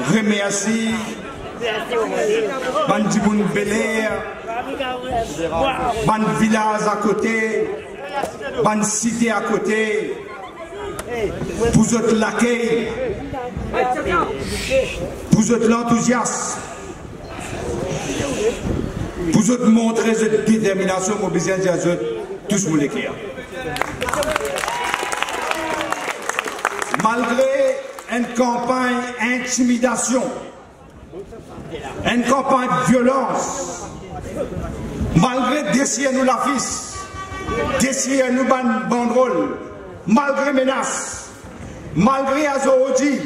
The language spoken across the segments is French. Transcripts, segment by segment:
Je remercie Bandimoun Belair, Band village à côté, Band cité à côté, pour l'accueil, pour l'enthousiasme, pour montrer cette détermination, mobilisation de tous les écrire. Malgré une campagne d'intimidation, une campagne de violence, malgré d'essayer nous la fils, d'essayer nous banderole, malgré menaces, malgré Azorodi,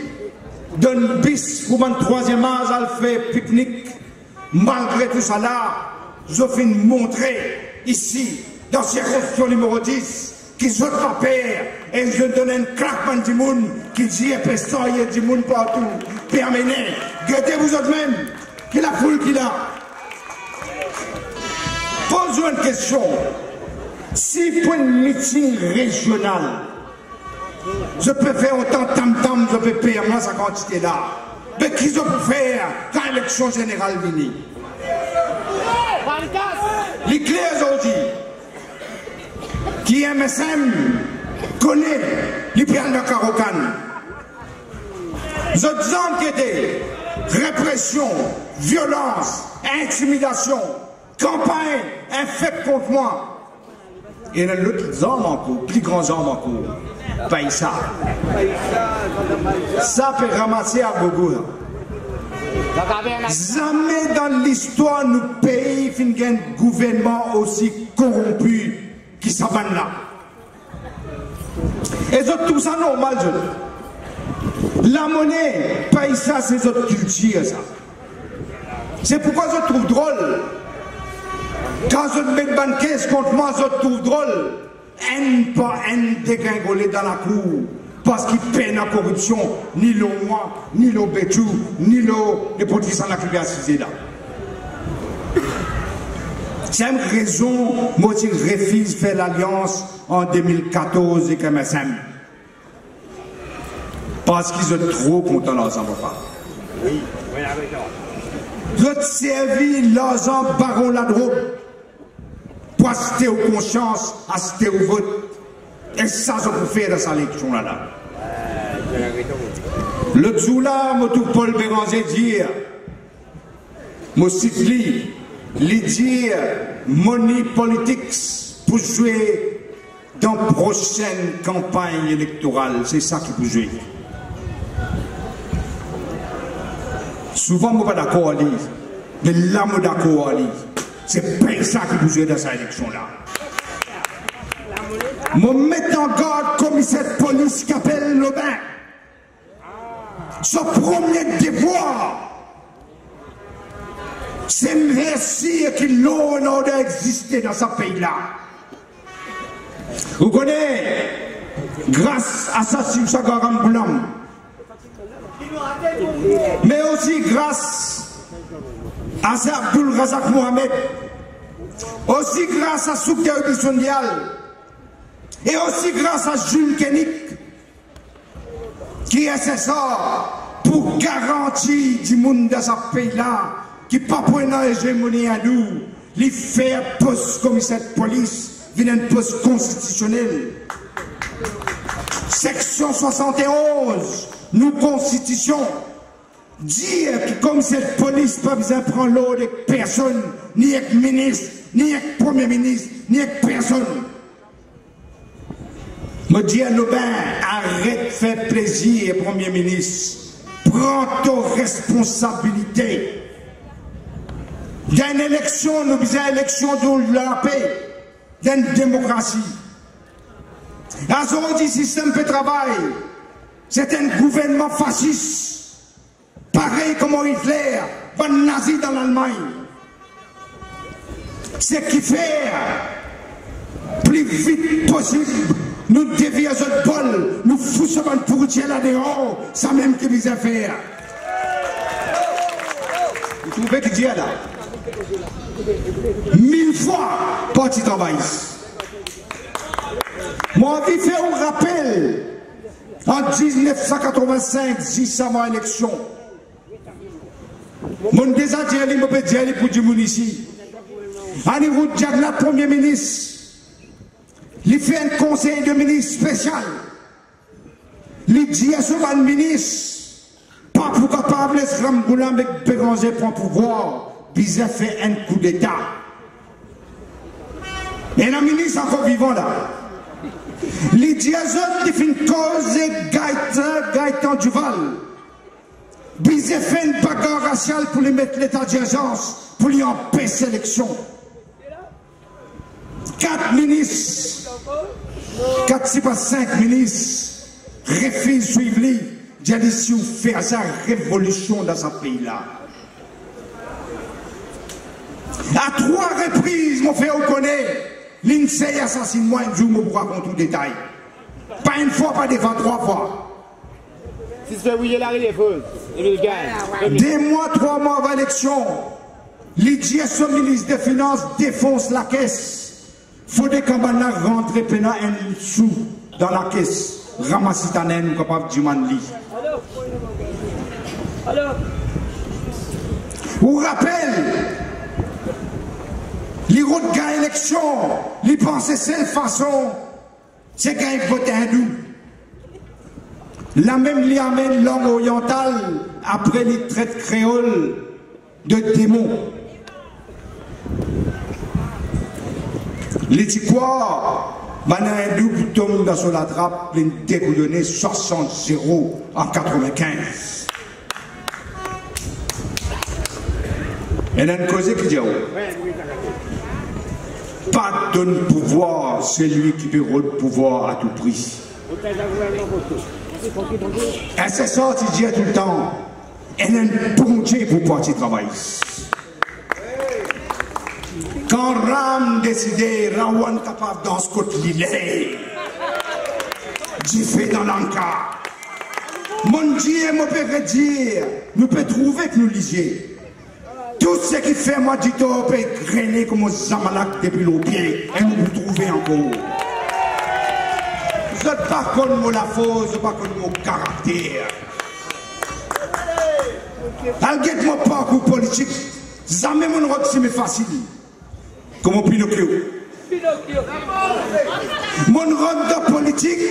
d'un bis pour un troisième âge à faire pique-nique, malgré tout ça là, je viens montrer ici, dans circonscription numéro 10, qu'ils sont pas père et je donne un claquement du monde qui dit pestant et du monde partout. Permenez, gardez vous autres même, qui la foule qui l'a. Posez une question. Si pour un meeting régional, je peux faire autant tam-tam, je peux payer moi sa quantité là. Mais qu'est-ce que je peux faire quand l'élection générale vient? Les clés aujourd'hui. Qui MSM connaît les plans de Karokan. Les autres hommes qui étaient répression, violence, intimidation, campagne, infect contre moi. Et il y a d'autres hommes en cours, plus grands hommes en cours. Pas ça. Ça peut ramasser à Gogo. Jamais dans l'histoire nous pays fin un gouvernement aussi corrompu qui s'abandonne là. Et tout ça normal. La monnaie, pas ça, c'est notre culture ça. C'est pourquoi je trouve drôle. Quand je mets une caisse contre moi, je trouve drôle. Un pas un dégringolé dans la cour. Parce qu'il peine la corruption, ni le moi, ni le bétou, ni les politiciens de la culture là. C'est une raison, moi je refuse de faire l'alliance en 2014 avec MSM. Parce qu'ils sont trop contents l'ensemble. Oui, oui, avec toi. Ils ont servi l'argent baron la drogue pour assister aux consciences, assister au vote. Et ça, je peux faire dans cette élection là. Le Tsoula, moi tout Paul Béranger dire, moi cite lui, il dit money politics pour jouer dans la prochaine campagne électorale. C'est ça qui peut jouer. Souvent, je ne suis pas d'accord avec lui, mais là, je suis d'accord avec lui. C'est pas ça qui peut jouer dans cette élection-là. Je mets en garde le commissaire de police qui appelle Lobin. Son premier devoir, c'est merci que l'honneur doit exister dans ce pays-là. Vous connaissez, grâce à ça, c'est un garam blanc. Mais aussi grâce à Abdul Razak Mohamed, aussi grâce à Soukia Sondial, et aussi grâce à Jules Kenik, qui est ça pour garantir du monde dans ce pays-là, qui ne pas pour une hégémonie à nous, les faire poste commissaire de police, vient un poste constitutionnel. Section 71, nous constitution, dire que comme cette police pas besoin de prendre l'eau de personne, ni avec ministre, ni avec premier ministre, ni avec personne. Me dis à Lobin, arrête de faire plaisir, premier ministre. Prends tes responsabilités. Il y a une élection, nous avons une élection de la paix. Il y a une démocratie. Aujourd'hui, le système de travail, c'est un gouvernement fasciste. Pareil comme Hitler, un nazi dans l'Allemagne. C'est qui fait plus vite possible. Nous dévions notre bol, nous foussons un pourtier là-dehors, ça même qui vise à faire. Vous trouvez qu'il dit là? 1000 fois parti travailliste. Moi, je fait un rappel en 1985, juste avant l'élection. Mon déjà dit, je peux dire pour du monde ici. Ani Roudjagla, Premier ministre, il fait un conseil de ministre spécial. Il dit à ce ministre, pas pour capable de se ramener avec Béranger pour pouvoir, il a fait un coup d'État. Et le ministre encore vivant là. Il dit à ce qui fait une cause Gaëtan Duval. Il a fait une bagarre raciale pour lui mettre l'état d'urgence, pour lui empêcher l'élection. 4 ministres, 4, si pas 5 ministres, refusent de suivre lui. J'ai dit si vous faites sa révolution dans ce pays-là. À 3 reprises, mon frère, vous connaissez, l'INSEE assassine moi un jour, je vous raconte tout détail. Pas une fois, pas 2 fois, 3 fois. Si ce fait la réforme, il gagne. 2 mois, 3 mois avant l'élection, l'IDIA, son ministre des Finances, défonce la caisse. Faut des campagnes rentrer pendant un sou dans la caisse. Ramasser ta naine, capable de demander. Alors, vous rappelez, les routes gagnent l'élection, les penser seule façon, c'est gagner voter hindou. La même li amène langue orientale après les traites créoles de démons. Les ticoirs, maintenant hindou qui tombe dans son attrape, les découdonnés 60-0 en 95. Et il y a une cause qui dit pas de pouvoir, c'est lui qui veut le pouvoir à tout prix. Et c'est ça qu'il dit tout le temps. Elle a une bonté pour partir travailler. Quand Ram décidait, Rawan capable dans ce côté l'île, j'ai fait dans l'enca. Mon Dieu, mon père dire, nous pouvons trouver que nous lisions. Tout ce qui fait moi du tout peut grainer comme un zamalak depuis le pied et nous vous trouvez encore. Vous n'êtes pas comme moi la fausse, vous n'êtes pas comme mon caractère. Alguette mon parcours politique, jamais mon route c'est facile. Comme Pinocchio. Mon route de politique,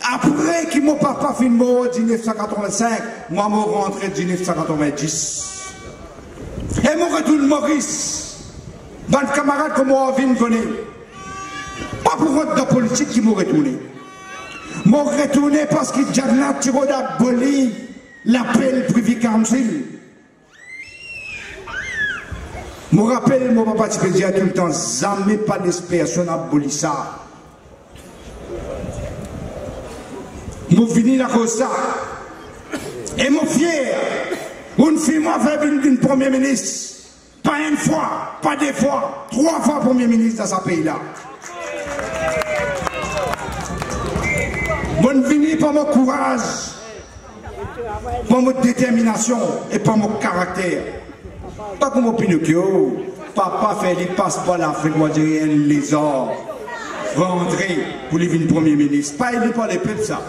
après que mon papa fin mort en 1985, moi je suis rentré en 1990. Et mon retour de Maurice, dans le camarade que moi je connais, pas pour route de politique qui m'a retourné. M'a retourné parce que Jadna Tiro d'aboli l'appel Privy Council. Je me rappelle, mon papa tu peux dire tout le temps, jamais pas d'espérance à abolir ça. Je suis venu là comme ça. Et mon fier, une fille m'a fait une premier ministre. Pas une fois, pas 2 fois, 3 fois premier ministre dans ce pays-là. Je suis venu par mon courage, par mon détermination et par mon caractère. Pas comme au Pinocchio, papa fait les passe par l'Afrique, moi j'ai un lézard rentré pour les venir premier ministre. Pas élu par les peuples ça.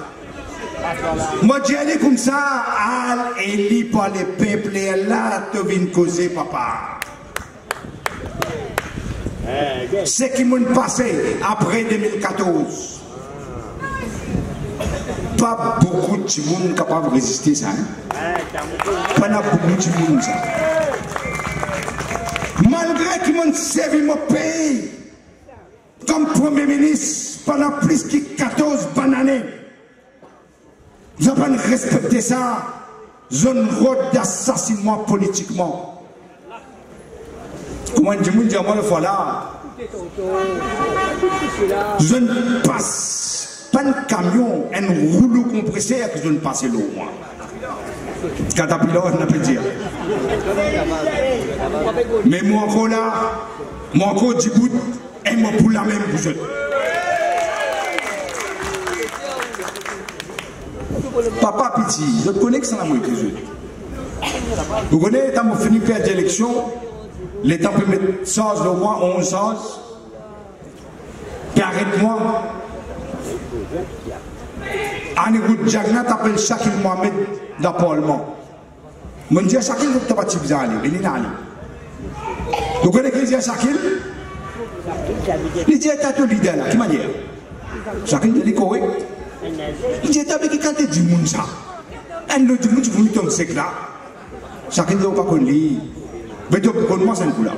Moi j'ai allé comme ça, élu par les peuples et là tu viens causer papa. Ce qui m'ont passé après 2014. Pas beaucoup de monde capable de résister ça. Pas beaucoup de monde ça. Malgré qu'ils m'ont servi mon pays comme Premier ministre pendant plus de 14 bonnes années, je n'ai pas respecté ça, zone road d'assassinat politiquement. Comment je me dis à moi le fois là, je ne passe pas un camion, un rouleau compresseur que je ne passe l'eau moi. Caterpillar, on peut dire. Mais moi encore là, moi encore du bout, et moi pour la même bouche. Papa Piti, je connais que c'est la moitié. Vous connaissez, quand on finit de perdre l'élection, L'État peut mettre sens de moi, 11 sens. Puis arrête-moi. Anégout Jagnat appelle Shakil Mohamed dans le Parlement. Je dis à Shakil, vous n'avez pas de bizarre, venez là. Vous connaissez qui dit à Shakil? Il dit à ton leader là, qui m'a dit? Shakil dit correct. Il dit à qui quand tu dis moun ça? Elle le dit moun, tu veux mettre un sec là. Shakil dit pas qu'on lit. Mais tu peux moi c'est un coup là.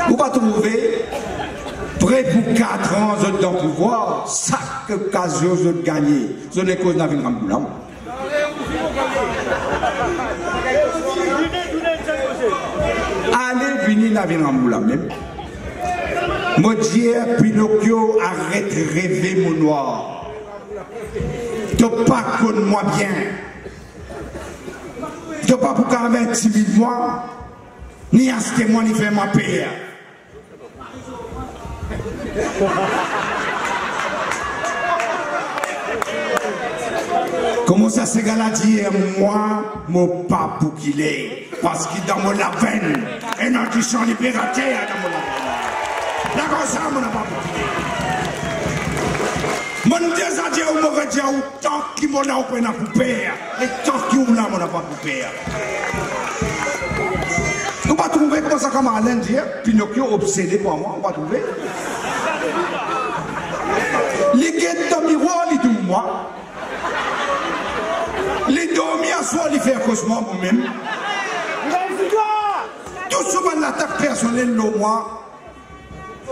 Vous pas trouver près pour 4 ans vous êtes dans le pouvoir, chaque occasion vous êtes gagné. Ce n'est cause d'un Ramboula. Allez venir Navin Ramboula même. Mon Dieu, Pinocchio, arrête de rêver mon noir. Tu pas connais moi bien. Tu pas pour 26 000 mois, ni acheter moi, ni faire ma paix. Comment ça se gars dit moi, mon pas pour qu'il est, parce qu'il dans mon veine, et dans le champ libérateur dans mon veine. D'accord, ça, mon pas pour qu'il est. Mon Dieu, ça dit, on m'aurait dit, tant qu'il m'en a ouvert pour payer, et tant qu'il m'en a pas pour payer. On va trouver comment ça, comme Alain dit, Pinocchio obsédé par moi, on va trouver. Les guettes dans le miroir, les tout moi. Les dormis à soi, les faire cauchemar moi-même. Tout souvent l'attaque personnelle, le moi,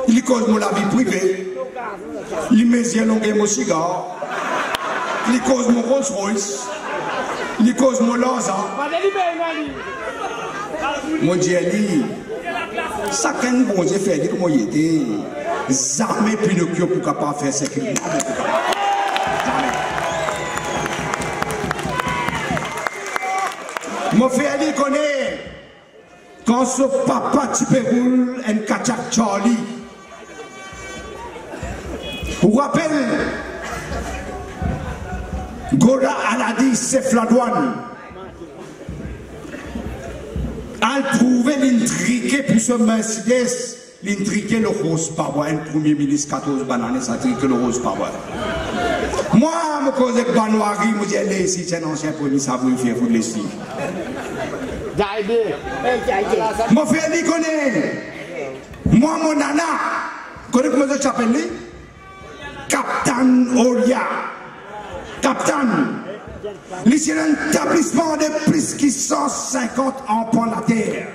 il cause mon la vie privée. Il met mon cigare. Il cause mon Rolls Royce. Il cause mon Lanza. Mon Dieu, chacun bon Dieu fait comment il était. Jamais Pinocchio pour capable faire ce qu'il a. Mon frère dit connaît quand ce papa Tipéroul un Kachak Charlie. Vous rappelez Gora Aladi c'est la douane. Elle trouvait l'intriqué pour ce Mercedes. L'intriqué le rose power, un premier ministre 14 bananes, ça triqué le rose power. Moi, je me cause avec Banouari, je me dis, si c'est un ancien premier ministre, ça vous fait vous de l'estime. Mon frère, il connaît. Moi, mon nana, connais comment je t'appelle? Captain Olia. Captain. C'est un établissement de plus de 150 emplois la terre.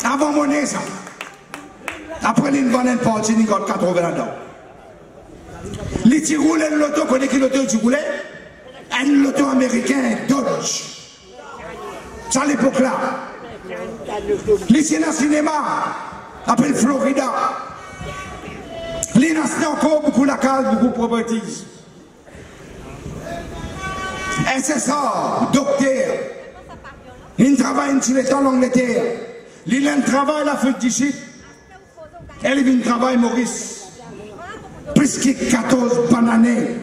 Avant mon nez, ça. Après, il va une partie, il va 80 ans. Les petits roulés, l'auto, connaît qui l'auto du roulet? Un loto américain, Dodge. C'est à l'époque là. Les dans le cinéma, après Florida. Les nations encore beaucoup la case, beaucoup de properties. Et c'est ça, docteur. Il travaille sur les temps en Angleterre. Il a un travail la fête d'ici. Elle vient travailler Maurice. Plus que 14 bananes.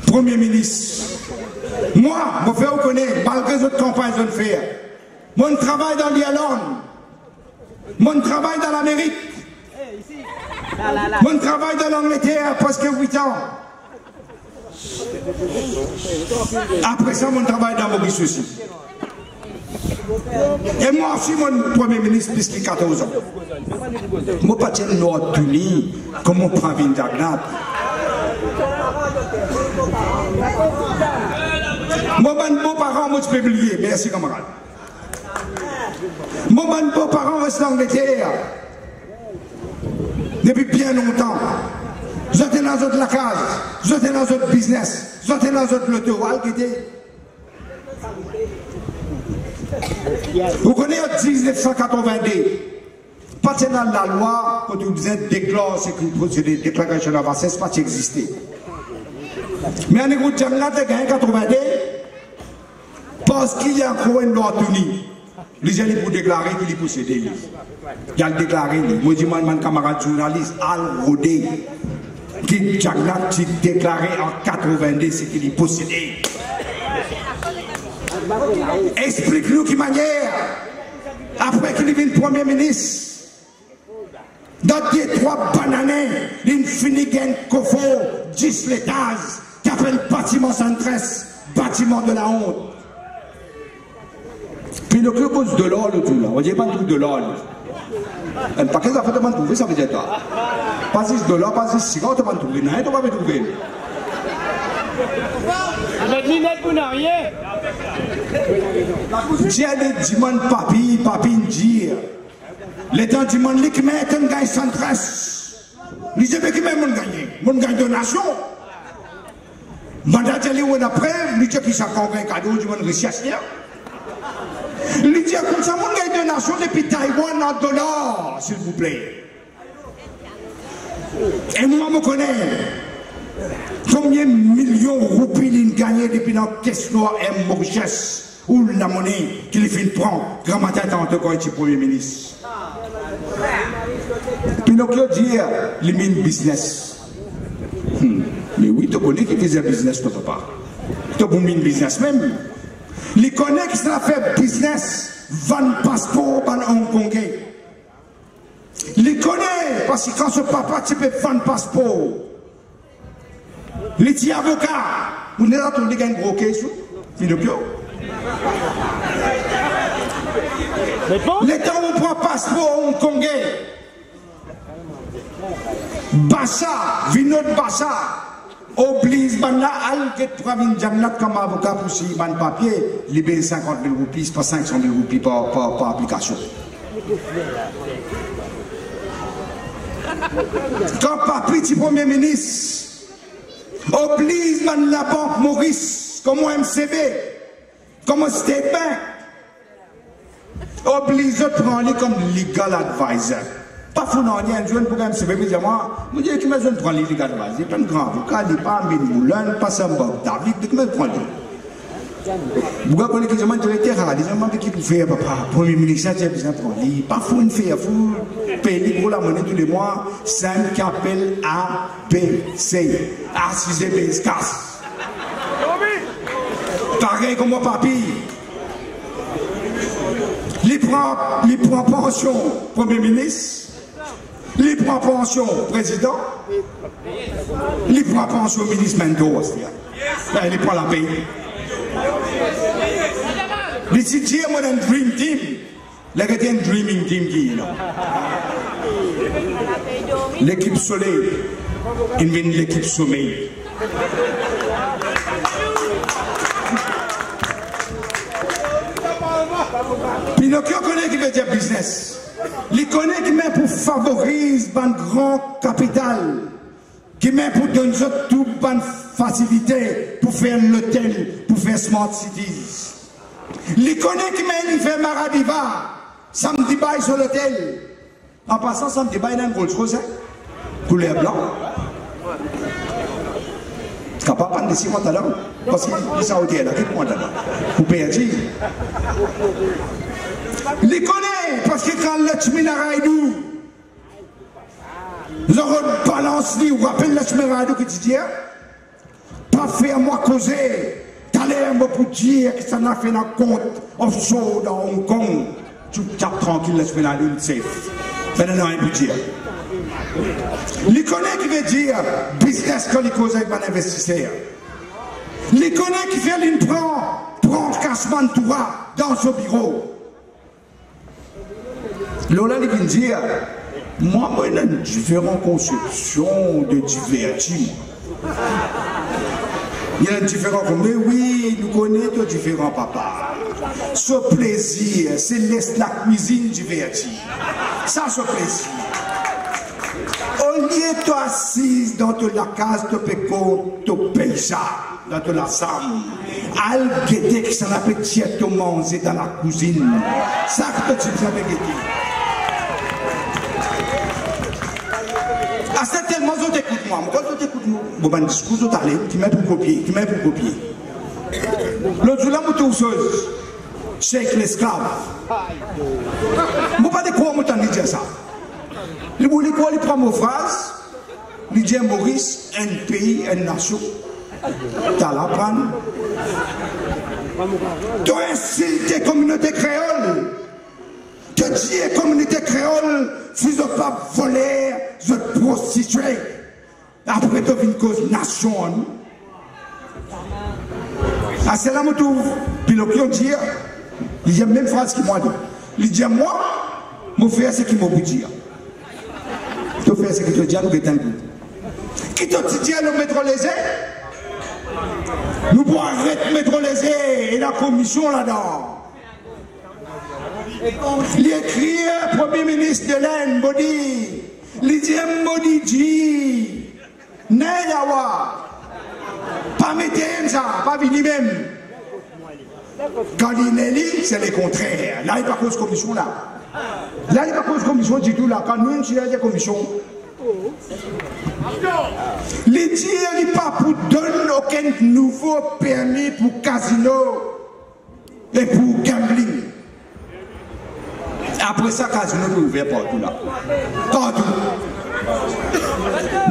Premier ministre. Moi, je fais reconnaître, malgré les autres campagnes que je fais. Mon travail dans l'Irlande. Mon travail dans l'Amérique. Mon travail dans l'Angleterre, presque 8 ans. Après ça, mon travail dans Maurice aussi. Et moi aussi, mon premier ministre, plus que 14 ans. Je ne pas tiens l'ordre tuni, comme mon premier Dagnat. Mon beau-parent, moi, je peux oublier. Merci, camarade. Mon beau-parent reste en Angleterre. Depuis bien longtemps. J'étais dans la case, j'étais dans le business, j'étais dans le loto. Vous connaissez 1982, pas dans la loi, quand vous êtes déclaré des déclarations d'avancée, c'est pas existé. Mais en écoute, j'ai gagné 82 parce qu'il y a encore une loi tenue. Les gens pour déclarer qu'il est possédé. Il a déclaré, moi je dis, mon camarade journaliste, Al Rodé, qui a déclaré en 82 ce qu'il est possédé. Explique-nous qui manière, après qu'il vienne Premier ministre, dans des 3 bananes, une finigaine Kofo, 10 l'étage, qui appelle bâtiment 113, bâtiment de la honte. Puis le club pose de l'or, le tout là. On dit pas un truc de l'or. Un paquet d'affaires, tu vas trouver, ça veut dire quoi? Pas 6 $, pas 6 cigares, tu vas trouver. Non, tu vas pas trouver. Avec l'inette, vous n'avez rien. J'ai des dimanches papi, dire. Les temps dimanches, qui mettent un gagne 113. Ils disent, mais qui met mon gagné? Mon gagne donation. Mandat de ou après, ils disent qu'ils sont un cadeau du monde recherche. Ils disent comme ça, mon gagne donation depuis Taïwan en dollars, s'il vous plaît. Et moi, je connais. Combien de millions de roupies il gagne depuis la caisse noire et Mauritius ou la monnaie qu'il fait prendre grand matin tant que quand il est Premier ministre. Pinocchio dit il mine business. Mais oui, tu connais qui faisait business, toi papa. Tu as mine business même. Il connaît qui ça fait business, vend passeport en Hongkongais. Il connaît parce que quand ce papa tu peux vendre passeport. Les petits avocats, vous n'êtes pas tous les gars gros caisse, Pinocchio. Les temps où on prend passeport hongkongais, Bassa, Vinod Bassa, oblige Banla Alget Pravin Jamnat comme avocat pour si ban papier, libérer 50 000 roupies, pas 500 000 roupies par application. Quand papi, petit Premier ministre, oblige la banque Maurice, comme MCB, comme State Bank, oblige de prendre comme legal advisor. Pas fou non, il y a un jeune pour MCB, mais moi, je dis que je vais prendre legal advisor. Il n'y a pas de grand avocat, il n'y a pas un Moulin, pas Sambok, David, je vais prendre. Vous voyez que je m'en directeur, je m'en vais qui pour faire, papa, Premier ministre, je vais prendre. Pas fou une fille, fou, payer pour la monnaie tous les mois, 5 qui appelle A, B, C, A, 6, B, casse. Pareil comme mon papi. Il prend pension, Premier ministre, il prend pension, président, il prend pension, ministre Mendoza. Il prend la paye. Il dit, moi, un dream team. Là, il y a un dreaming team qui est là. L'équipe soleil, il vient de l'équipe sommeil. Pinocchio connaît qui veut dire business. Il connaît qui met pour favoriser un grand capital. Qui met pour donner toute bonne facilité pour faire l'hôtel, pour faire smart cities. Il connaît qui met, il fait Maradiva, samedi bail sur l'hôtel. En passant, samedi bail dans un Rolls Royce, couleur blanc. Tu n'as pas prendre de 50 talents, parce qu'il est à l'hôtel, là, quitte-moi là, pour payer. Il connaît, parce que quand Lachmi Naraidou, je balance lui, ou rappelle Lachmi Naraidou quotidien, pas faire moi causer, t'allais moi pour dire que ça n'a fait un compte offshore dans Hong Kong, tu tapes tranquille Lachmi Naraidou, safe. Maintenant, il peut dire. Il connaît qui veut dire business quand il cause avec un investisseur. Il connaît qui fait une prend cassement de toi dans son bureau. Lola, il vient dire, moi, il y a différentes conceptions de divertissement. Il y a différents, mais oui, nous connaissons différents papas. Ce plaisir, c'est laisse la cuisine divertie. Ça, ce plaisir. Au lieu de assise dans la case de péco, de paysa, dans la salle, al guetter qui s'en appelle de manger dans la cuisine. Ça que tu as guetter. Ah, c'est tellement que t'écoutes moi. Quand tu écoutes moi, bon, ben, discours de talent, qui met pour copier, L'autre jour, là, je suis Cheikh l'esclave. Je ne sais pas de quoi je dis ça. Il prend mon phrase, il dit Maurice, un pays, une nation, T'as la panne. Tu insultes la communauté créole. Tu dis la communauté créole, si je pas voler, je prostituer. Après, tu viens cause nation. Ah, c'est là que tu puis le qui dit, il y a la même phrase qui m'a dit. Il dit, moi, je fais ce qu'il m'a dit. Tu fais ce que tu dis, nous étant qui te dit, nous mettre les ailes? Nous pouvons arrêter de mettre les ailes et la commission là-dedans. Il écrit, Premier ministre de l'Inde, Bodi, il dit, Bodi dit, Nayawa, pas mettre ça, pas venir même. Quand il est libre, c'est le contraire. Là, il n'y a pas cause commission là. Là, il n'y a pas cause commission du tout là. Quand nous, il y a des commissions. Les dire, il n'y a pas pour donner aucun nouveau permis pour casino et pour gambling. Après ça, casino est ouvert partout là. Partout.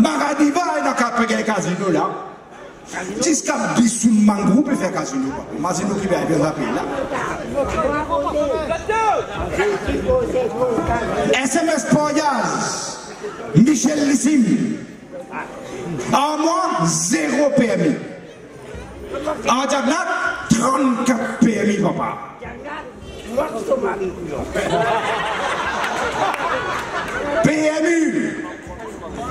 Maradiva, il n'y a qu'à payer casino là. Jusqu'à Bissou Mangou peut faire casino. Casino qui va arriver rapide là. SMS Poyaz, Michel Lissim. En moi, 0 permis. En Diagnat, 34 permis, papa. PMU,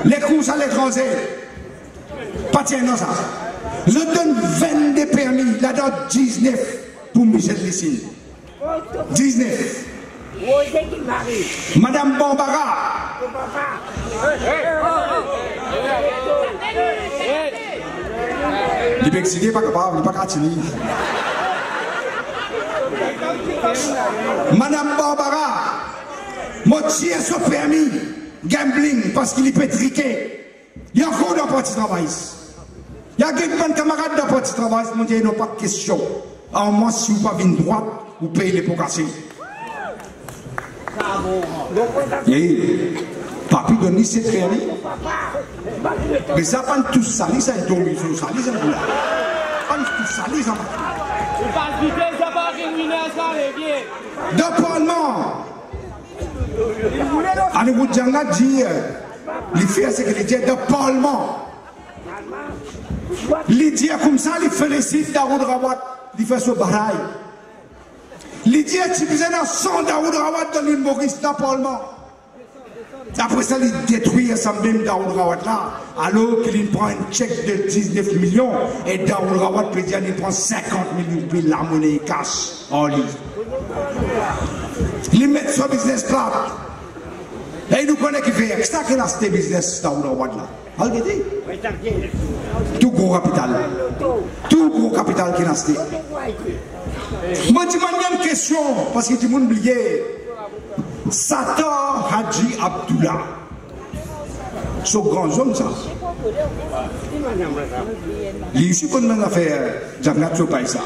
les courses à l'étranger. Pas tiens dans ça. Je donne 22 permis, là-dedans 19 pour Michel Lissim. 19. Madame Bambara. Il est excité, pas capable, il n'est pas capable. Madame Bambara, moi tiens son permis, gambling, parce qu'il est pétriqué. Il y a encore d'un petit travail. Il y a quelques camarades d'un petit travail, ils n'ont pas de question. En moi, si vous n'avez pas une droite, vous payez les pots cassés. Et papi donne cette permis. Mais ça pas tout sali, ça est tombé sur sali, ça est pas tout sali, ça va. Dans Parlement, allez-vous dire, il fait ce qu'il dit dans Parlement. Il dit comme ça, il félicite Daoud Rawat, il fait ce barail. Il dit tu faisais un 100 Daoud Rawat dans l'île Maurice dans le Parlement. Après ça, il détruit ça même Daoud Rawat là, alors qu'il prend un chèque de 19 millions et Daoud Rawat peut dire qu'il prend 50 millions puis la monnaie cash en ligne. Il met son business plat. Et il nous connaît qui fait. C'est ça qu'il a ce business Daoud Rawat là. Regardez. Tout gros capital. Tout gros capital qu'il a acheté. Moi, je me une question, parce que tout le monde oublié. Satan Haji Abdullah. Ce grand homme, ça. Il est aussi qu'on a fait Jagnat Sopaïsa.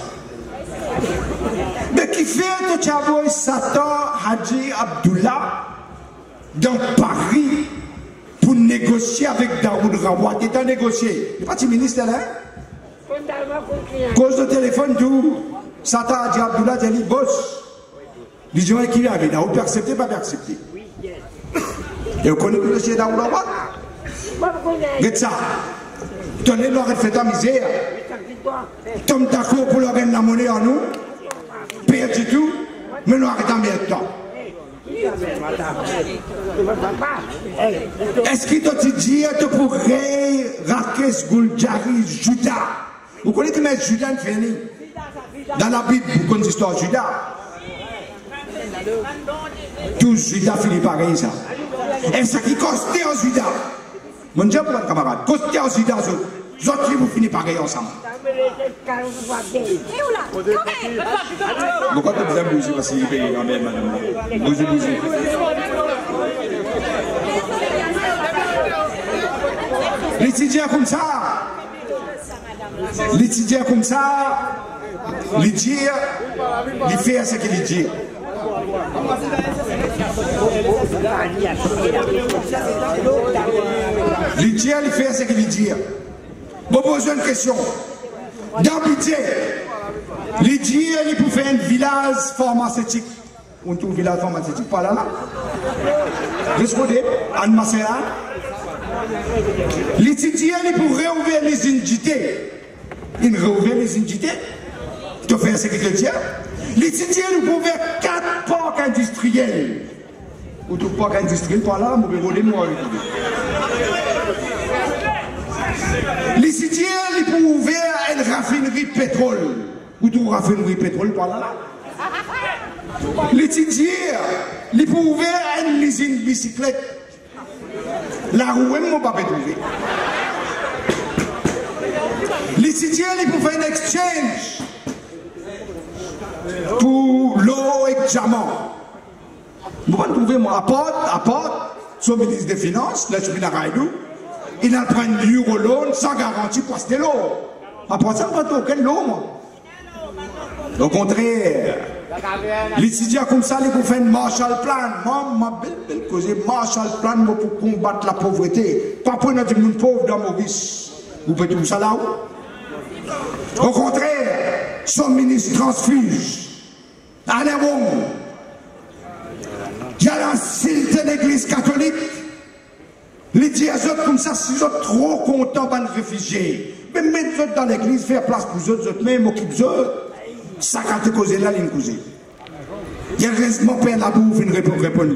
Mais qui fait que tu as Satan Haji Abdullah dans Paris pour négocier avec Daoud Rawat? Il est négocié. Il n'est pas le ministre là. Cause de téléphone, tout. Satan Haji Abdullah dit boss. Les gens qui viennent, Daoud peut accepter, pas accepter. Et vous connaissez le dossier Daoud Rawat? Regarde ça. Tenez leur fait ta misère. Tom d'accord pour leur gagner la monnaie en nous. Perdu tout. Mais nous arrêtons bien le temps. Est-ce qu'il t'a dit que pour Rakes Gouldjari Judas? Vous connaissez qui met Judas fini? Dans la Bible, vous connaissez l'histoire de Judas. Tout Judas finit pareil ça. Et ce qui costait en Judas. Mon Dieu, pour un camarade, costait en Judas, les autres vous finissent pareil ensemble. Pourquoi tu as bougé parce qu'il paye quand même, madame? Bougez. L'étudiant comme ça, il dit, il fait ce qu'il dit. Il fait ce qu'il dit. Je pose une question. Dans le budget, il dit qu'il peut faire un village pharmaceutique. On trouve un village pharmaceutique par là. Qu'est-ce qu'on dit? Anne Masséa. Il dit qu'il peut réouvrir les unités. Il réouvre les unités. Tu fais un secrétaire. Il dit qu'il peut ouvrir 4 parcs industriels. Ou tout parc industriel par là, je vais voler moi. Les citiens, ils peuvent ouvrir une raffinerie de pétrole. Ou tout raffinerie de pétrole par là. Les citiens, ils peuvent ouvrir une usine de bicyclette. La roue, ils ne peuvent pas trouver. Les citiens, ils peuvent faire un exchange pour l'eau et le diamant. Vous pouvez trouver, moi, apporte, son ministre des Finances, le chemin Raïdou, il a pris une euro sans garantie pour acheter l'eau. Après ça, on ne prend aucune l'eau, moi. Au contraire, les étudiants comme ça, ils peuvent faire une Marshall Plan. Moi, belle cause, Marshall Plan pour combattre la pauvreté. Pas pour notre monde pauvre dans Maurice. Vous pouvez trouver ça là-haut. Au contraire, son ministre transfuge. Alain Wong. Il y a l'insulte de l'église catholique. Les disent comme ça, si vous êtes trop contents de réfugiés, mais mettez-vous dans l'église, faire place pour vous autres, même occupez-vous. Ça, quand vous causez là, vous causez. Il y a mon père la bouffe, une répondre.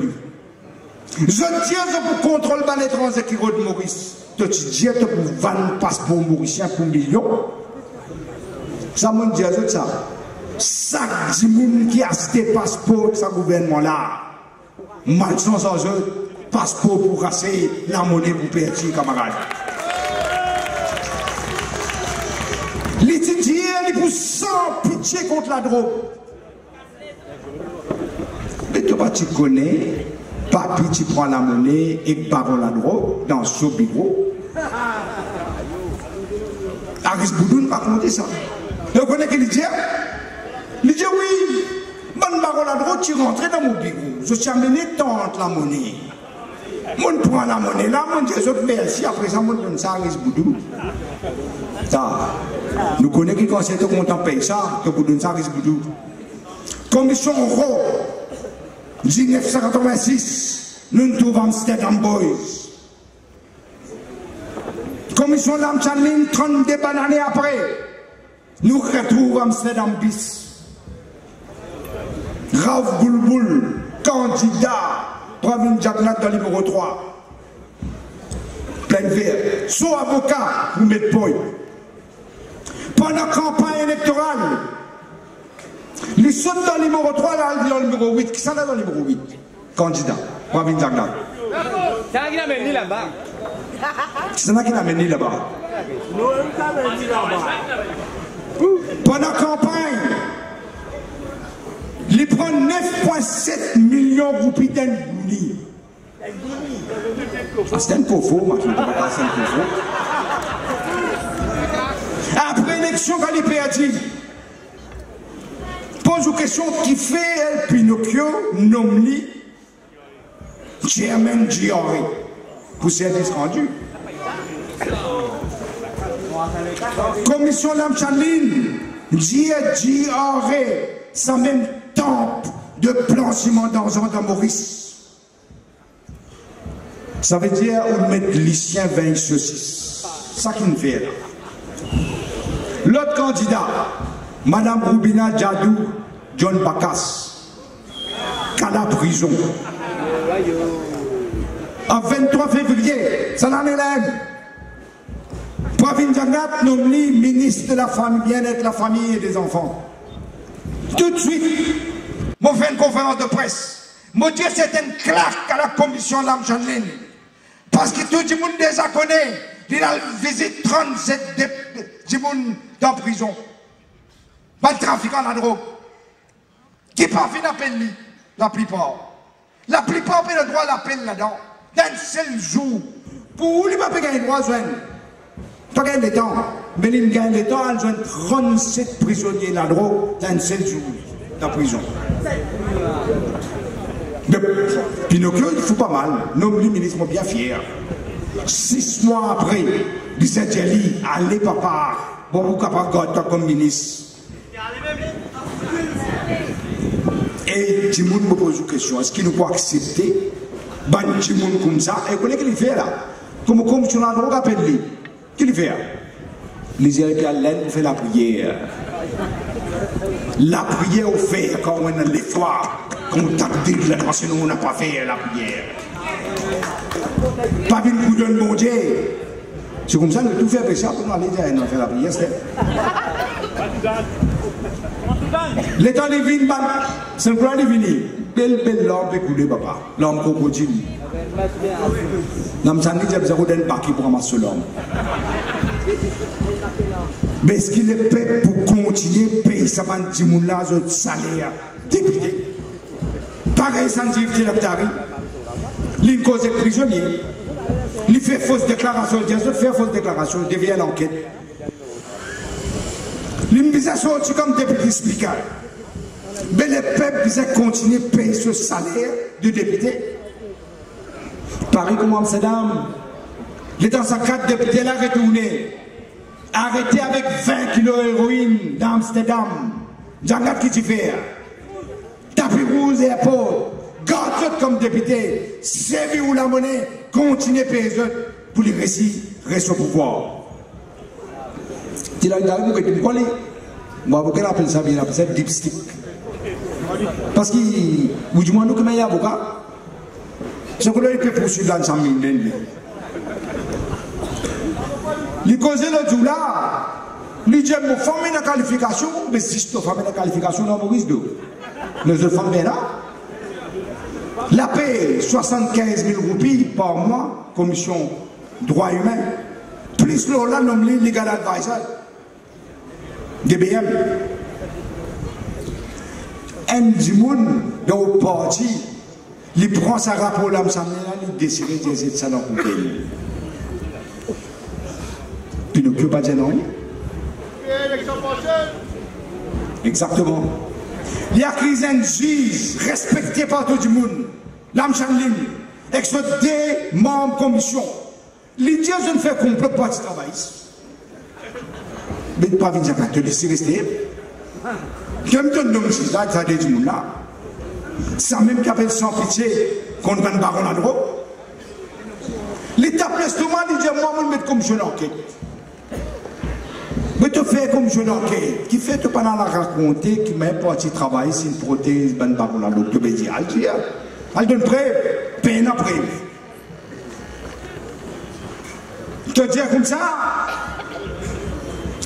Je dis pour contrôler l'étranger qui rôde Maurice. Tu dis pour vendre un passeport mauricien pour millions. Ça m'a dit ça. Chaque monde qui a acheté passeport de ce gouvernement-là, malchance sans eux, passeport pour casser la monnaie pour perdre, camarades. Les titiers, ils poussent sans pitié contre la drogue. Mais toi, tu connais, papi, tu prends la monnaie et baron la drogue dans son bureau. Aris Boudoun raconte ça. Tu connais qu'il dit? Il dit oui, mon baron la drogue, tu rentres dans mon bureau. Je suis amené tente la monnaie. Mon prend la monnaie là, mon Dieu, merci. Après ça, mon donne ça à Aris Boudoun. Nous connaissons qui quand c'est qu'on t'en paye ça, que vous donnez ça à Aris Boudoun. Commission Euro, 1986, nous nous trouvons Amsterdam Boys. Commission Lamchanlin, 32 années après, nous retrouvons Amsterdam Bis. Raouf Boulboul, candidat, Pravin Jagnat dans le numéro 3. Plein vert. Son avocat, vous mettez point. Pendant la campagne électorale, les sautent dans le numéro 3, là, dans le numéro 8. Qui sont là dans le numéro 8? Candidat, Pravin Jagnat. C'est là qui l'a mené là-bas. C'est là qui l'a mené là-bas. Pendant la campagne, il prend 9,7 millions de roupies d'Angouli. C'est un peu faux, moi, je ne sais pas, c'est un peu faux. Après l'élection, quand il est perdu, pose une question qui fait El Pinocchio, nomme-lui Chairman Giori, pour service rendu. Commission Lamchanlin, Giori, ça même temple de blanchiment d'argent dans Maurice. Ça veut dire on met lycien 20 saucisses. Ça qui nous fait là. L'autre candidat, Madame Roubina Djadou, John Bakas, à la prison. En 23 février, ça n'en est là. Pravin Jagnat nommé ministre de la famille, bien-être, la famille et des enfants. Tout de suite, je fais une conférence de presse. Je dis que c'est une claque à la commission Lamchanlin. Parce que tout le monde déjà connaît. Il a visité 37 personnes dans la prison. Pas de trafiquant de la drogue. Qui pas fait l'appel, la plupart. La plupart ont le droit à l'appel là-dedans. D'un seul jour. Pour où il va pas gagner le droit à joindre. Pas gagner le temps. Mais il gagne le temps à joindre 37 prisonniers de la drogue d'un seul jour dans la prison. Mais Pinocchio, il faut pas mal. Nomme le ministre, bien fier. 6 mois après, il s'est dit, allez papa, bon, vous capable de comme ministre. Et tout le monde me pose une question, est-ce qu'il nous peut accepter ban tout le monde comme ça? Et vous voyez qu'il fait là? Comme tu l'as droit à lui. Qu'il fait? Les Israéliens font la prière. La prière au fait quand on a l'effort, quand on tape des glaces, parce que nous on n'a pas fait la prière. Pas une coup de mon Dieu. C'est comme ça que tout fait avec ça pour aller faire la prière. L'état des vignes, c'est un plan de vignes. Belle lampe et couler, papa. L'homme crocodile. L'homme s'en dit que j'ai besoin d'un paquet pour ramasser l'homme. Mais est-ce qu'il est prêt pour continuer à payer ça dans le salaire député? Pareil, sans dire que il cause de prisonnier. Il fait fausse déclaration. Il fait fausse déclaration. Il devient l'enquête. L'immunization est comme député speaker. Mais le peuple doit continuer à payer ce salaire de député. Paris comme Amsterdam. Il est dans sa carte député, il a retourné. Arrêté avec 20 kilos d'héroïne d'Amsterdam. J'en qui tu fais. Tapis rouge et airport. Garde comme député. Servir où la monnaie. Continuez à payer pour les récits restent au pouvoir. Tu l'as dit, moi, vous appelez ça, il appelle ça dipstick. Parce que, vous dites, moi, nous, comme il y a avocat, c'est que là, il peut poursuivre l'ensemble. Il cause le jour là, il dit, je forme une qualification, mais si je forme une qualification, non, Maurice, nous autres femmes là. La paix, 75 000 roupies par mois, commission droits humains, plus là, nommé legal advisor, DBM. Un dimoun dans le parti, il prend sa rapport là, il décide de dire ça dans le pays. Puis ne peut pas dire non. Exactement. Il y a crise un juge respecté par tout le monde. L'âme chanline, avec ce deux membres de commission. L'idée, je ne fais complètement pas de travail. Mais pas venir à te laisser rester. Je me donne le juge là, ça a des gens là. Ça même qui appelle sans pitié contre un baron à droite. L'État prestement, il dit, moi, je vais me mettre comme je l'enquête. Mais tu fais comme je l'enquête. Qui fait, tu pas la raconter, qui met pas de travail, c'est une prothèse, ben baron à droite. Tu me dis, elle donne preuve, peine à preuve. Je te dis comme ça,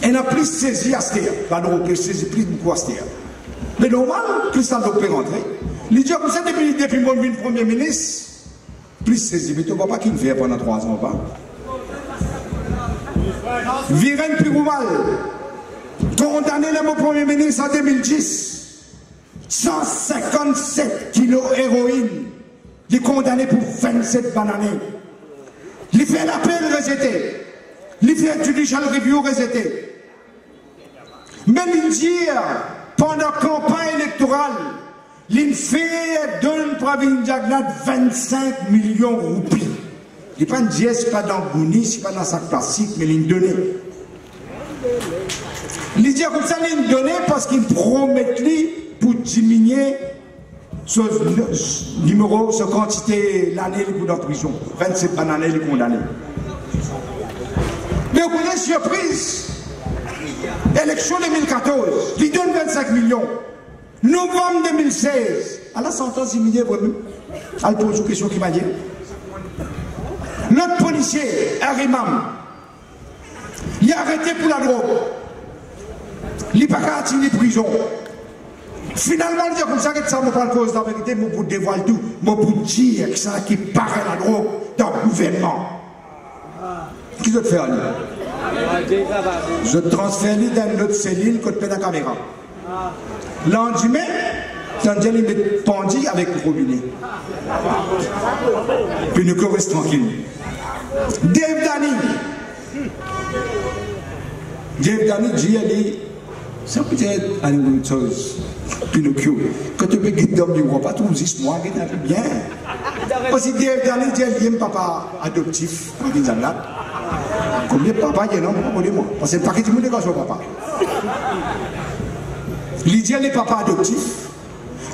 elle n'a plus saisi à ce terre. La drogue, elle saisit plus beaucoup à ce terre. Mais normal, plus ça doit rentrer. Il dit comme ça, depuis mon premier ministre, plus saisi. Mais tu ne vois pas qu'il fait pendant 3 ans, pas. Viren Piroumal, condamné le premier ministre en 2010. 157 kilos d'héroïne. Il est condamné pour 27 bananes. Il fait l'appel rejeté. Il fait judicial review rejeté. Mais il dit, pendant la campagne électorale, il fait d'une province de 25 millions de roupies. Il n'est pas une dièse, pas dans le Gouni, ce n'est pas dans sa classique, mais il donne. Il dit comme ça, il donne parce qu'il promet pour diminuer ce numéro, ce quantité l'année il est en prison. 27 bananes il est condamné. Mais vous avez surprise. Élection 2014, il donne 25 millions. Novembre 2016, à la sentence immédiate, elle pose une question qui m'a dit. L'autre policier, Arimam, il est arrêté pour la drogue. Il n'est pas parti de prison. Finalement, il dit comme ça que ça ne me parle cause de la vérité, mais pour dévoiler tout, mais pour dire que ça qui paraît la drogue dans le gouvernement. Qui doit faire lui? Je transfère lui dans une autre cellule côté de la caméra. Lendemain, quand il met pendu avec le robinet. Puis nous restons tranquille. Dave Dani dit C'est peut-être une chose. Pinocchio. Quand tu veux guider d'homme, tu ne vois pas tout, juste moi, qui est bien. Parce que il y a un papa adoptif, combien de papa il y a non, moi. Parce que pas que tout le monde est comme son papa. Il dit les papas adoptifs,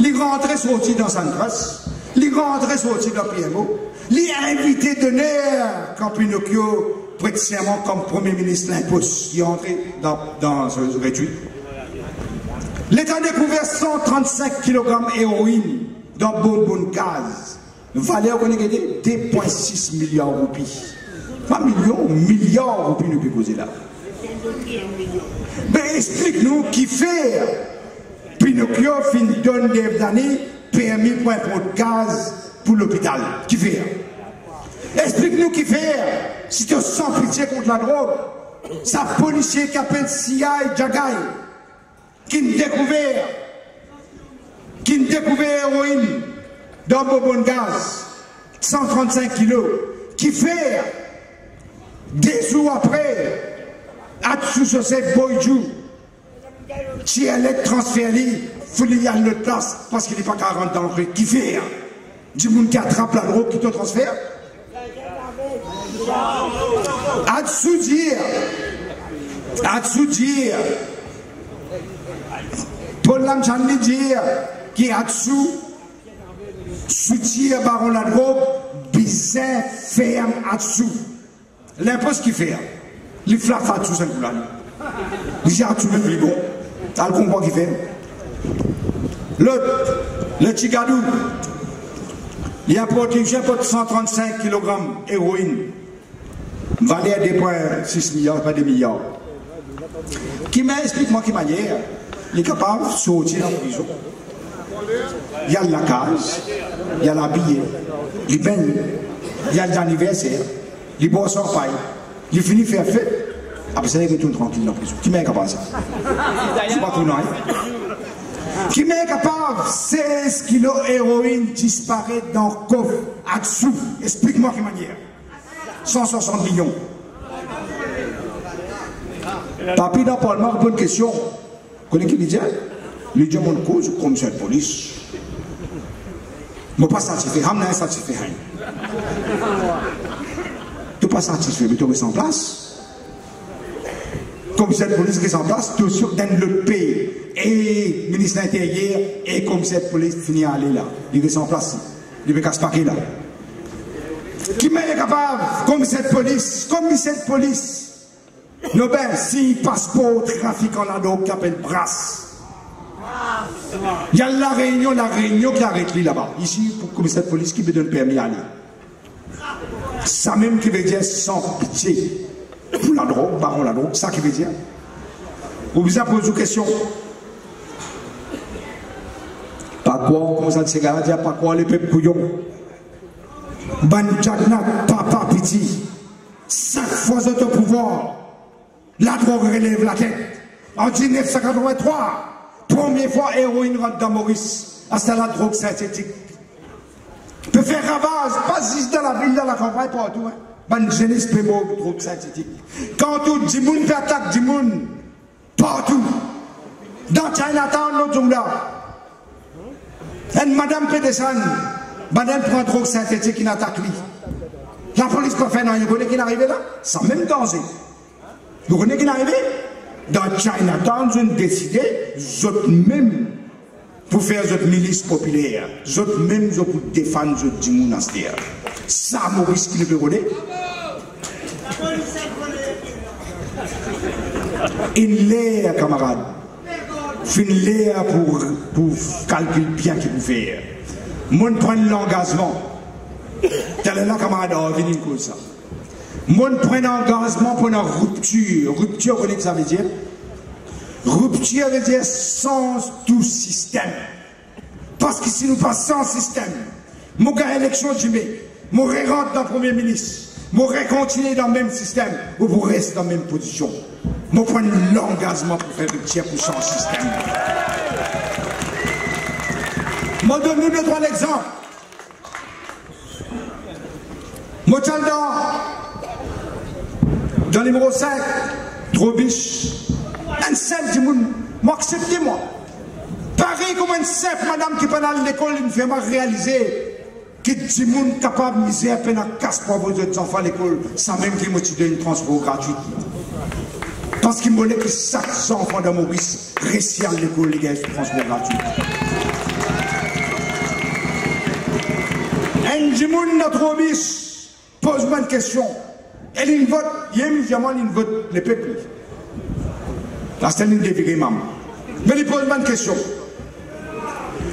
il rentre sorti dans sa classe, il rentre sorti dans PMO, il est invité d'honneur quand Pinocchio prête serment comme premier ministre l'impose. Il est entré dans ce réduit. L'État a découvert 135 kg d'héroïne dans bonbonne gaz. Valeur qu'on a gagné 2,6 milliards de roupies. Pas millions, milliards de roupies nous peut poser là. Mais explique-nous qui fait Pinocchio fin donne des années permis pour un pot de gaz pour l'hôpital. Qui fait? Explique-nous qui fait si tu es sans pitié contre la drogue. Ça policier qui appelle CIA Jagay qui ne découvert héroïne dans bonbonne gaz 135 kilos qui fait des jours après à sous cette boyjou si elle est transférée il faut y aller à notre place parce qu'il n'est pas 40 ans qui fait du monde qui attrape la drogue qui te transfère à dessous dire Paul Lamchan dire qui a dessous soutient baron la drogue bizarre ferme à dessous l'impose qui fait il flatte à dessous c'est coup là il dit à dessous même il bon t'as le combat qui fait l'autre le Tigadou il a porté 135 kg héroïne valeur de 2,6 milliards pas des milliards qui m'explique-moi qui manière il est capable de sortir dans la prison. Il y a la case, il y a l'habillé, il baigne, il y a l'anniversaire, il boit son paille, il finit faire fête, après ça il retourne tranquille dans la prison. Qui m'est capable de ça? C'est pas tout non. Qui m'est capable 16 kilos d'héroïne disparaît dans le coffre à dessous? Explique-moi qui manière. 160 millions. Papi dans le Parlement, bonne question. Vous connaissez qui dit? Il dit mon cause comme commissaire de police. Je ne suis pas satisfait. Je ne suis pas satisfait. Tu n'es pas satisfait, mais tu restes en place. Commissaire de police reste en place, tu es sûr dans le pays. Et le ministre de l'Intérieur et le commissaire de police finit à aller là. Il reste en place. Il ne casse pas là. Qui m'est capable? Commissaire de police. Non, ben, si passeport au trafic en la drogue qui appelle Brasse. Il y a la réunion qui arrête lui là-bas. Ici, pour le commissaire de police qui me donne permis d'aller. Ça même qui veut dire sans pitié. Pour la drogue, baron la drogue, ça qui veut dire. Vous vous posez une question. Pas quoi, comme ça, c'est gars, pas quoi, les peuples couillons. Banjadna, papa piti. 5 fois de pouvoir. La drogue relève la tête. En 1983, première fois héroïne rentre dans Maurice. C'est la drogue synthétique. Peut faire ravage, pas juste dans la ville, dans la campagne, partout. Ban jeunesse peut mourir de drogue synthétique. Quand tout le monde peut attaquer le monde, partout. Dans Chinatown, l'autre jour là. Et madame peut descendre. Madame prend drogue synthétique qui n'attaque lui. La police peut faire non, vous connaissez qui est arrivé là? Sans même danger. Vous connaissez qui est arrivé? Dans Chinatown, ils ont décidé, eux même, pour faire cette milice populaire, eux même, pour défendre ce monastère. Ça, Maurice, qui le peut connaître? Une l'air, camarade. Une l'air pour calculer bien qu'il peut faire. Moi, je prends l'engagement. Tel est là, camarade, on va venir comme ça. Moi, je prends l'engagement pour une rupture. Rupture, vous connaissez ce que ça veut dire? Rupture veut dire sans tout système. Parce que si nous passons sans système, moi, gagne l'élection du mai, moi, je rentre dans le Premier ministre, moi, je continue dans le même système, ou vous restez dans la même position. Moi, je prends l'engagement pour faire rupture pour changer le système. Moi, donne-nous le droit d'exemple. Moi, dans le numéro 5, Drobiche, un seul du monde, Moi, acceptez-moi. Pareil comme une simple madame qui peut aller à l'école, il me fait réaliser que des gens capables de misère, peine à casse pour vos autres enfants à l'école, sans même qu'ils me donnent un transport gratuit. Parce qu'il me dit que chaque enfant de Maurice réussit à l'école, les gars, un transport gratuit. Un gens notre obis pose-moi une question. Elle il vote, il y a une vote les peuples. Là, c'est une défigure, maman. Mais il pose une question.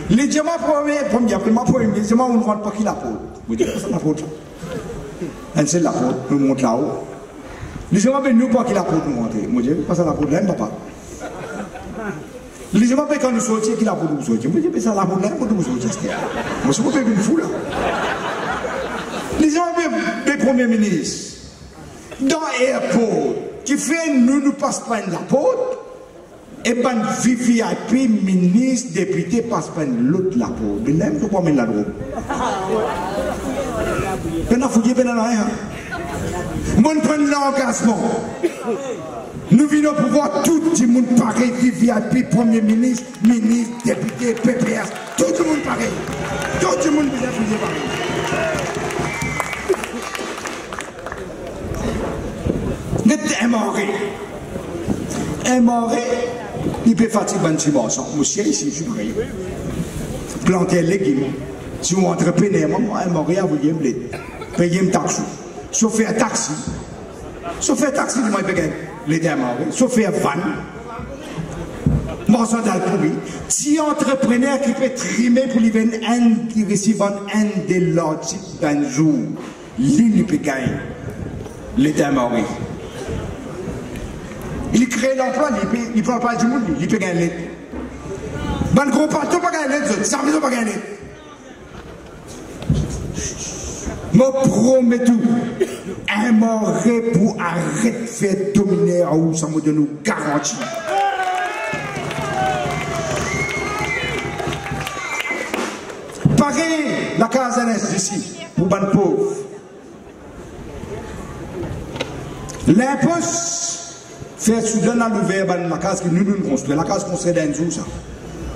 Les diamants les diamants, on ne voit pas qui la peau. Vous dites, c'est la peau. C'est la peau, nous monte là-haut. Les diamants, nous pas qui la peau, nous monter. Moi, je dis, pas ça la peau de l'aime, papa. Les diamants, quand nous sortions, qui la peau, nous sortions. Moi, je dis, ça la peau de l'aime, nous sortions. Moi, je ne peux pas une foule. Les diamants, les premiers ministres, dans l'aéroport, qui fait, nous passe pas une la peau. Et ben VIP, ministre, député, passe pas l'autre la peau. Mais même que pas mettre la drogue. Ben a fouillé, ben a rien. Mon prend l'engagement. Nous venons pour voir tout le monde pareil, VIP, premier ministre, ministre, député, PPS, tout le monde pareil. Tout le monde bien fouillé pareil. N'est un moré. Il peut fatiguer un petit morceau. Monsieur, ici, je suis prêt. Planter les légumes. Si vous entreprenez, moi, un moré, vous payez un taxi. Chauffeur un taxi. Chauffeur un taxi, moi, je paye les deux morés. Chauffeur un van. Morceau d'alcool. Si entrepreneur qui peut trimer pour lui vendre un, qui reçoit un de l'autre d'un jour, lui peut gagner les deux morés. Il crée l'emploi, il ne parle pas du monde, il peut gagner. Ban gros partout, pas gagner, ça ne pas gagner. Je promets tout. Un moré pour arrêter de faire dominer ou ça me donne une garantie. Pareil, la case ici, pour ban pauvre. L'impôt. Faire soudain à l'ouvert la case que nous construisons, la case construite d'un jour.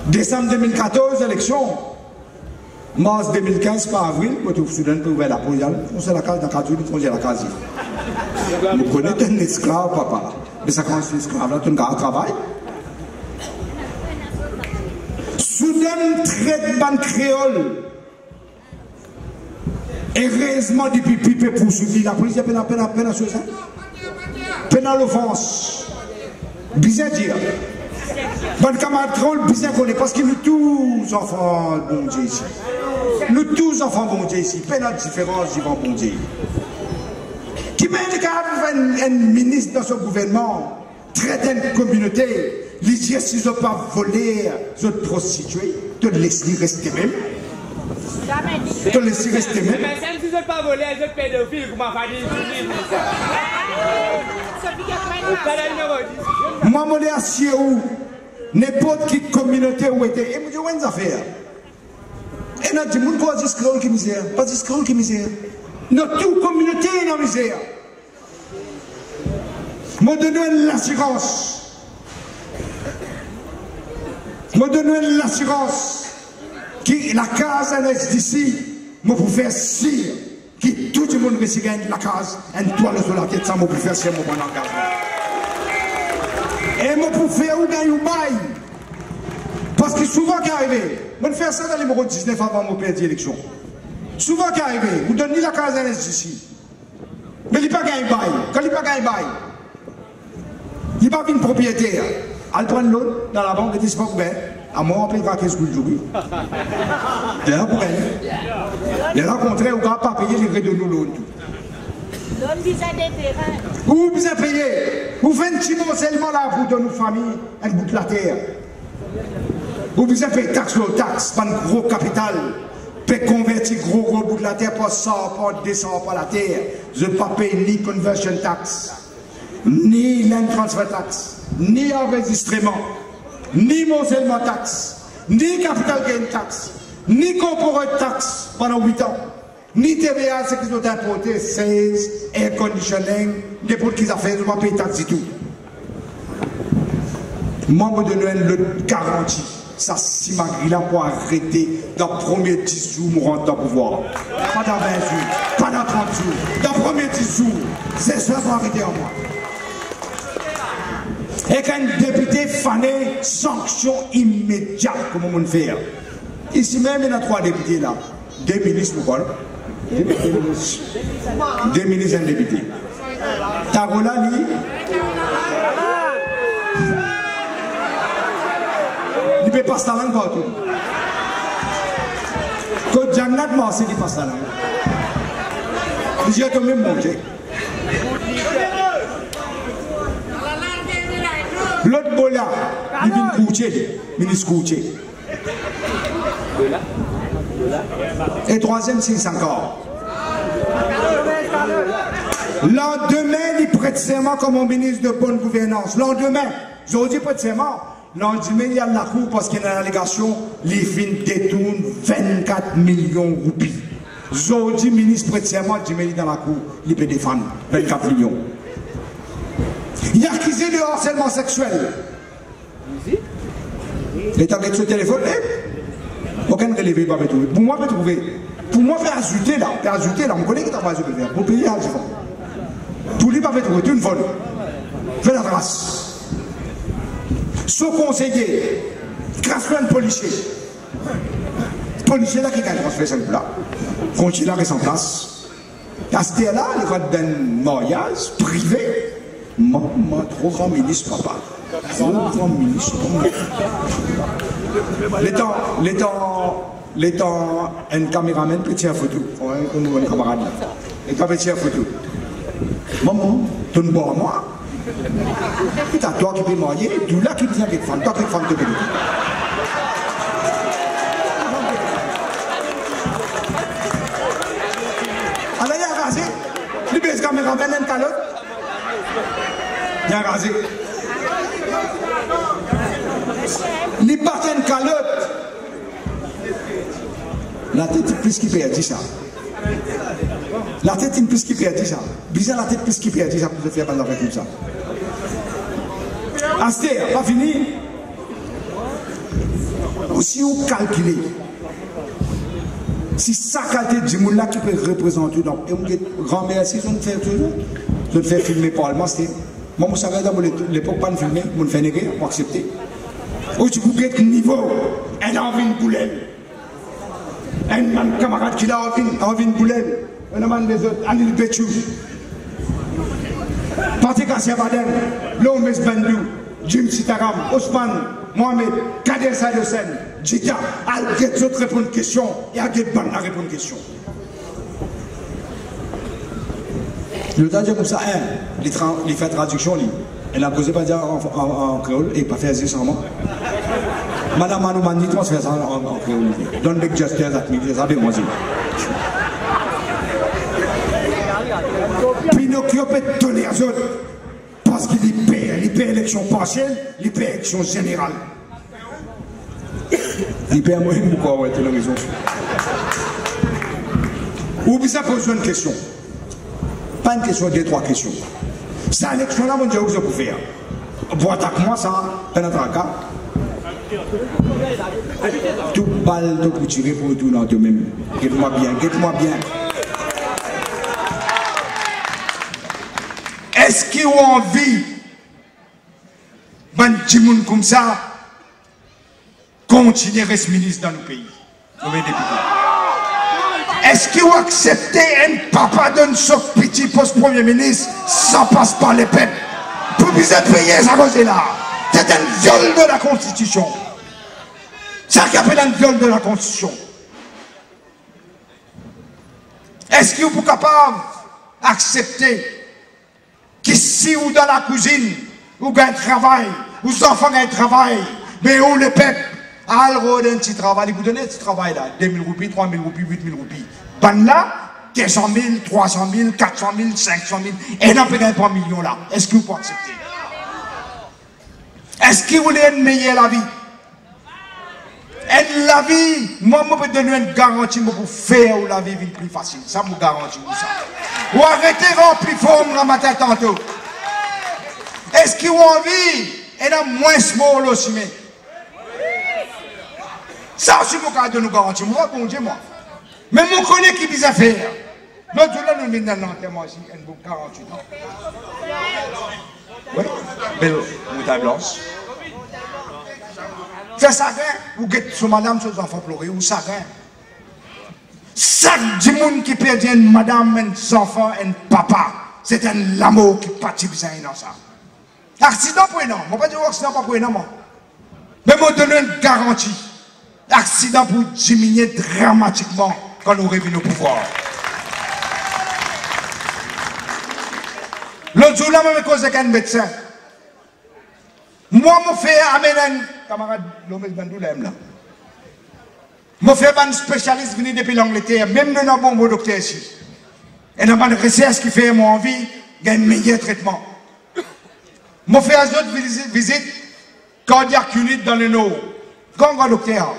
Décembre 2014, élection. Mars 2015, par avril, quand vous soudain pour ouvrir la polyale, on sait la case dans la case, on sait la case. Vous connaissez un esclave, papa. Mais ça commence l'esclave, là, tu as un travail. Soudain, traite ban créole. Heureusement, depuis Pipe poursuivi, la police a peine à chose. Pénal offense. Bizarre dire. Bon camarade Troll, bizarre qu'on est parce que nous tous enfants bon Dieu ici. Nous tous enfants bon Dieu ici. Pénal différence, ils vont bon Dieu. Qui met un ministre dans son gouvernement, traite une communauté, les dire s'ils n'ont pas volé, ils ont prostitué, te laisser rester même. Te laisser rester même. Mais si ils n'ont pas volé, ils ont pédophile, comment faire moi, je suis assis où n'importe quelle communauté où était. Et je me dis, où est une affaire? Et nous disons, pas d'escroc qui misère. Pas d'escroc qui misère. Notre communauté est en misère. Je donne l'assurance. Je donne l'assurance que la case est d'ici, je peux faire sûr que tout le monde qui gagne la case, un toile sur la tête, ça me peut faire sûr mon bon engagement. Et je peux faire ou gagner ou bail. Parce que souvent qui arrive, je fais ça dans les numéros 19 avant de perdre l'élection. Souvent qui arrive, vous donnez la case d'ici. Mais il n'y a pas gagné bail. Quand il n'y a pas gagné bail, il n'y a pas une propriétaire. Elle prend l'autre dans la banque et dit, c'est pas pour elle. À moi, on paye 15 jours de jour. C'est là pour elle. Et là, au contraire, on ne va pas payer les frais de nous l'autre. Vous besoin de payer. Vous faites un petit mot seulement là pour donner aux familles un bout de la terre. Vous besoin de payer taxe sur taxe, pas un gros capital. Peut convertir gros bout de la terre pour 100, pour 200, pour la terre. Je ne vais pas payer ni conversion tax, ni land transfer tax, ni enregistrement, ni morcellement tax, ni capital gain tax, ni corporate tax pendant 8 ans, ni TVA, c'est qu'ils ont importé 16, air conditioning, n'importe qui a fait, ils ne vont pas payer tax du tout. Membre de l'ON le garantit. Ça, si Magri là pour arrêter dans le premier 10 jours, nous rentrons dans le pouvoir. Pas dans 20 jours, pas dans 30 jours. Dans le premier 10 jours, c'est ça pour arrêter en moi. Et qu'un député fané, sanction immédiate, comme on fait. Ici même, il y a 3 députés là. 2 ministres, pour quoi? 2 ministres et un député. Tagola, lui. Il peut passer la langue partout. Quand Jagnat Marseille, il passe la langue. Il a quand même monté. L'autre bola, il vient coucher, ministre coucher. Et troisième, c'est encore. Lendemain, il prête serment comme ministre de bonne gouvernance. Lendemain, je dis prête serment. Lendemain, il y a la cour parce qu'il y a une allégation, les fins détournent 24 millions de roupies. Aujourd'hui, ministre prête serment, il dans la cour, il peut défendre 24 millions. Il a accusé de harcèlement sexuel. L'État avec ce téléphone, aucun relevé va me trouver. Pour moi, pour moi, faire ajouter là, on connaît qui t'a pas ajouté faire. Pour payer à Algérie. Pour lui, pas me trouver, tu une folle. Fais la grâce. Ce conseiller, grâce à un policier. Policier là qui a transféré cette là. Conseiller là qui est en place. À ce là, il va d'un mariage privé. Maman, trop grand ministre, papa. Trop grand ministre. L'étant, un caméraman peut tirer photo. Un camarade. Et quand il tire photo. Maman, tu ne bois moi. C'est à toi qui peux marier, tout là qui vient avec femme, toi qui es femme de bénéfice. Alors il y a rasé, il baisse caméraman un calotte. Il y a rasé. Il part une calotte. La tête est plus qui perd ça. La tête est plus qui perd ça. Bizarre la tête plus qui perd ça pour se faire pendant tout ça. Asté, pas fini. Si vous calculez, si ça qualité du monde là qui peut représenter, donc, et on grand-mère, si on fait toujours, je fais filmer par le master. Moi, je savais dans l'époque, pas de filmer, je fais néger, pour accepter. Aujourd'hui, vous êtes niveau, elle a envie de boulelle. Un camarade qui a envie de boulelle, un homme des autres, Anil Betchou. Parti Kassia Baden, Lomes Bandou, Jim Sitaram, Osman, Mohamed, Kader Sayosen, Djita, Al-Get d'autres répondent aux questions et Al-Get Ban a répondu aux questions. Le temps comme ça, il fait traduction, elle a posé pas dire en créole et pas fait sans Madame Manoumani transfère ça en créole. Don't make just tell that me, ça fait moi aussi. Pinocchio peut donner à autres parce qu'il paie élection partielle, il paie élection générale. Il paie moi pourquoi ouais, tu as raison. Ou bien ça pose une question. Pas une question, 2-3 questions. Cette élection-là, mon Dieu, vous pouvez faire. Pour attaquer moi, ça, un attaquant. Tout balle de pour tirer pour tout dans toi-même. Guette-moi bien, guette-moi bien. Est-ce qu'ils ont envie, ben petit monde comme ça, continuer à rester ministre dans le pays? Est-ce qu'ils ont accepté un papa d'un sauf petit poste premier ministre sans passe par les peuples pour bien payer ça cause là? C'est un viol de la Constitution. Ça qui appelle un viol de la Constitution. Est-ce qu'ils sont capables d'accepter qu'ici ou dans la cuisine, ou un travail, ou les enfants ont un travail, mais où le peuple a le petit travail, vous donnez ce travail là, 2000 roupies, 3000 roupies, 8000 roupies. Ben là, 200 000, 300 000, 400 000, 500 000, et n'en payez pas un million là. Est-ce que vous pouvez accepter? Est-ce que vous voulez une meilleure la vie? Et la vie, moi, je peux donner une garantie pour faire la vie plus facile. Ça me garantit pour ça. Ou arrêtez remplir forme dans ma tête tantôt. Est-ce qu'ils ont envie Et dans moins small aussi, mais. Ça aussi, mon cas de nous garantir. Moi, bon Dieu, moi. Mais mon connaît qui vise à faire. L'autre jour, là, nous venons dans l'enterrement aussi, un beau 48 ans. Oui, belle moutarde blanche. Fais ça, ou guette sur madame, sur les enfants pleurer, ou ça, chaque du monde qui perd une madame, un enfant, un papa, c'est un l'amour qui participe dans ça. Accident pour un homme, je ne vais pas dire accident pas pour un homme. Mais je donne une garantie. Accident pour diminuer dramatiquement quand nous revenons au pouvoir. L'autre jour, là, je me cause avec un médecin. Moi, je fais amener un camarade, l'homme là. Je fais un spécialiste venu depuis l'Angleterre, même dans un bon docteur ici. Et dans une recherche qui fait mon envie, il y a un meilleur traitement. Je fais une autre visite cardiaque unit dans le nord. Quand docteur,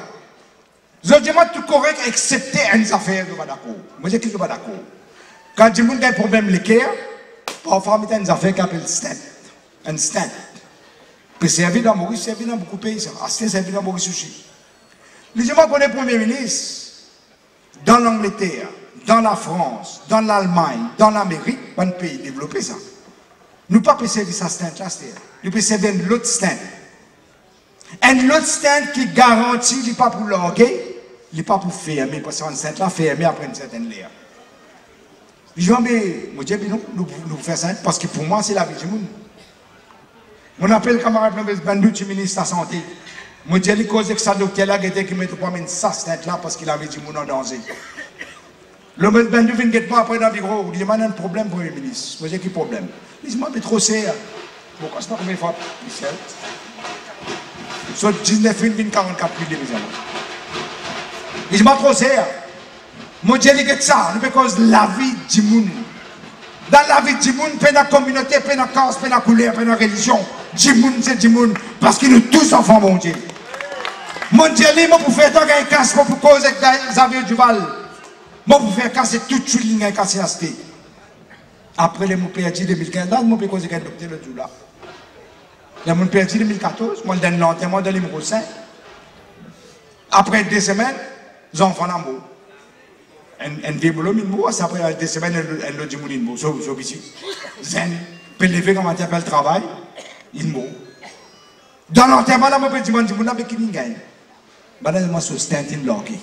je dis moi tout correct, excepté une affaire de d'accord. Moi, je ne suis pas d'accord. Quand je dis un problème de cœur, parfois, il y a une affaire qui s'appelle stent. Un stent. Puis servi dans Maurice, servi dans beaucoup de pays. C'est servi dans Maurice aussi. Les gens qu'on est Premier ministre, dans l'Angleterre, dans la France, dans l'Allemagne, dans l'Amérique, un pays développé ça. Nous ne pouvons pas servir ça stent là, nous pouvons servir un autre stent. Un autre stent qui garantit, il n'est pas pour l'orgueil, il n'est pas pour fermer, parce qu'un stent là fermé après une certaine l'air. Je dis, mais nous faisons ça parce que pour moi, c'est la vie du monde. On appelle le camarade Bandou, ministre de la Santé. Je dis, il cause que ça, docteur là, qui ne met pas ça, c'est là parce qu'il avait du monde en danger. Le Bandou vient pas après dans le bureau. Il dit, il y a un problème, Premier ministre. Je dis, quel problème? Il dit, mais trop serre. Bon, quand c'est pas combien de fois, Michel. Sur 19 44 000 de il dit, trop serre. Je dis, c'est ça, c'est parce que la vie du monde. Dans la vie du monde, pas dans la communauté, pas dans la caste, pas dans la couleur, pas dans la religion. Du monde, c'est du monde. Parce que nous tous enfants, mon Dieu. Mon Dieu, moi, pour faire tant qu'un casse, pour causer Xavier Duval. Moi, pour faire casser toute une ligne, casser la cité. Après les mots perdus 2015, là, je peux causer qu'un docteur le tout là. Les mots perdus 2014, moi, je donne l'enterrement de l'Imro 5. Après 2 semaines, les enfants d'amour. Un déboulot, c'est après 2 semaines, un lot de moulin, so ici. Zen, peut lever comme un le travail, il mourut. Dans l'enterrement, là, je peux dire, je ne sais qui gagne. Madame, je suis standing bloqué.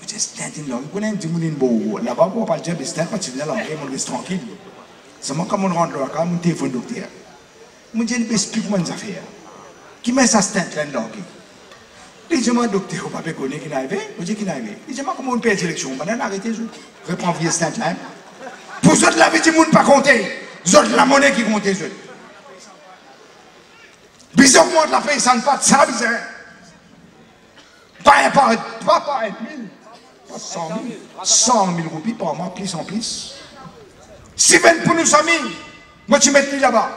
Je suis standing bloqué. Je suis standing bloqué. Là-bas, on parle de stand, parce que je suis là, je tranquille. C'est moi, quand on rentre là, quand on téléphone docteur. Je me dis, explique-moi une affaire. Qui met sa stand là, bloqué? Il dit, moi, docteur, on ne peut pas connaître qui est arrivé. Je dis, qui est arrivé? Il dit, moi, comment on perd l'élection? Je vais arrêter, je reprends vieux stand là. Pour ceux de la vie du monde, pas compter. Ceux de la monnaie qui compte, ceux. Bis augmente la paix, ça ne pas de ça, bizarre. Pas 1 000, pas 100 000. 100 000 roupies par mois, plus en plus. Si 20 pour nous 100 000, moi tu mets là-bas.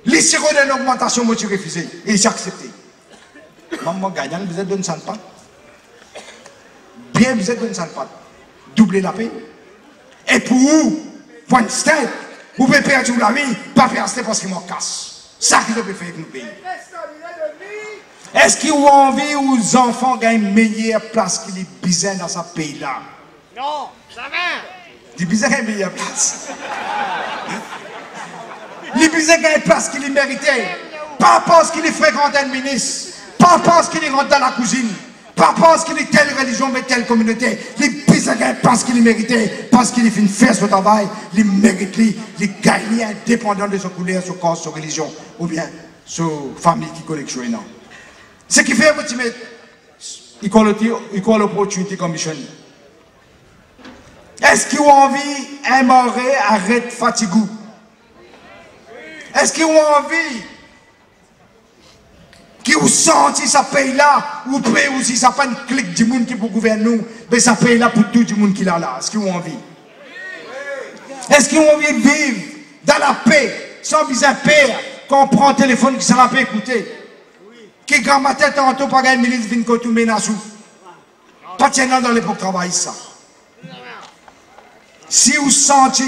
Les sirops d'une augmentation, moi tu refuses. Et j'ai accepté. Maman gagnant, vous êtes donné 100 pas. Bien, vous êtes donné 100 pas. Doubler la paix. Et pour vous, pour un stade, vous pouvez perdre la vie, pas faire un parce qu'il m'en casse. Ça qui peut faire avec nos pays. Est-ce qu'ils ont envie aux enfants gagnent une meilleure place qu'ils les bisent dans ce pays-là? Non, ça va. Les bisent gagnent une meilleure place. Les bisent gagnent une place qu'ils méritaient. Pas parce qu'ils fréquentent un ministre. Pas parce qu'ils rentrent dans la cuisine. Pas parce qu'il est telle religion, mais telle communauté. Les bisent gagnent parce qu'ils méritaient. Parce qu'ils font faire ce travail. Ils méritent, ils gagnent indépendant de sa couleur, sa corps, sa religion. Ou bien sa famille qui collectionne. Ce qui fait que tu mets Equal Opportunity Commission. Est-ce qu'ils ont envie d'aimer arrête fatigou? Est-ce qu'ils ont envie qu'ils ont senti ce pays-là ou prêt aussi ça pas une clique du monde qui peut gouverner nous, mais ça paye là pour tout le monde qui l'a là? Est-ce qu'ils ont envie? Est-ce qu'ils ont envie de vivre dans la paix, sans besoin de père, quand on prend le téléphone qui s'en a pas écouter? Qui grand matin tantôt pas gagner milice vient tout menasou. Pas tiennant dans l'époque travail ça. Si vous sentez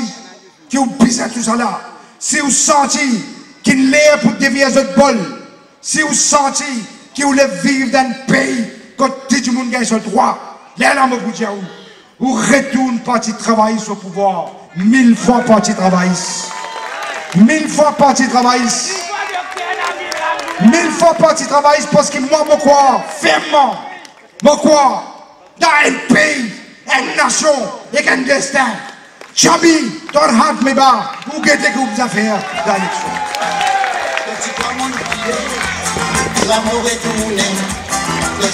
que vous pisez tout ça là, si vous sentez qui l'est pour dévier votre bol. Si vous sentez que vous voulez vivre dans un pays, quand tout le monde gagne son droit, là, vous dites, vous retournez parti travailler sur le pouvoir. 1000 fois parti travailler. 1000 fois parti travailler. 1000 fois parti travailler parce que moi, je crois fermement, je crois dans un pays, une nation et un destin. Chabi, ton hâte me bat, vous guettez que vous avez dans l'élection. Tu crois mon filet, l'amour est tourné.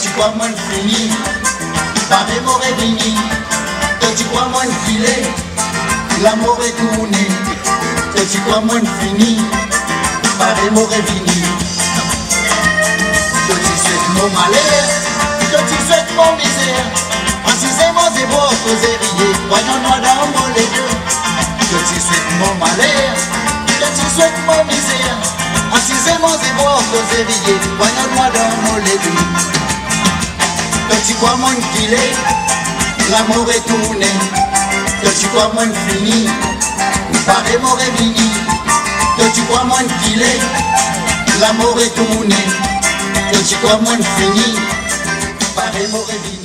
Tu crois mon fini, pas de mort est fini. Tu crois mon filet, l'amour est tourné. Tu crois mon fini, pas de mort est fini. Que tu souhaites mon malheur, que tu souhaites mon misère. Précisément c'est beau, causer rier, voyons-nous dans mon les deux. Que tu souhaites mon malheur, que tu souhaites mon misère. Précisément c'est beau, causer rier, voyons-nous dans mon les deux. Que tu crois mon filet, l'amour est tourné. Que tu crois mon fini, pareil mort est fini. Que tu crois mon filet, l'amour est tourné. Que tu crois mon fini, pareil mort est fini.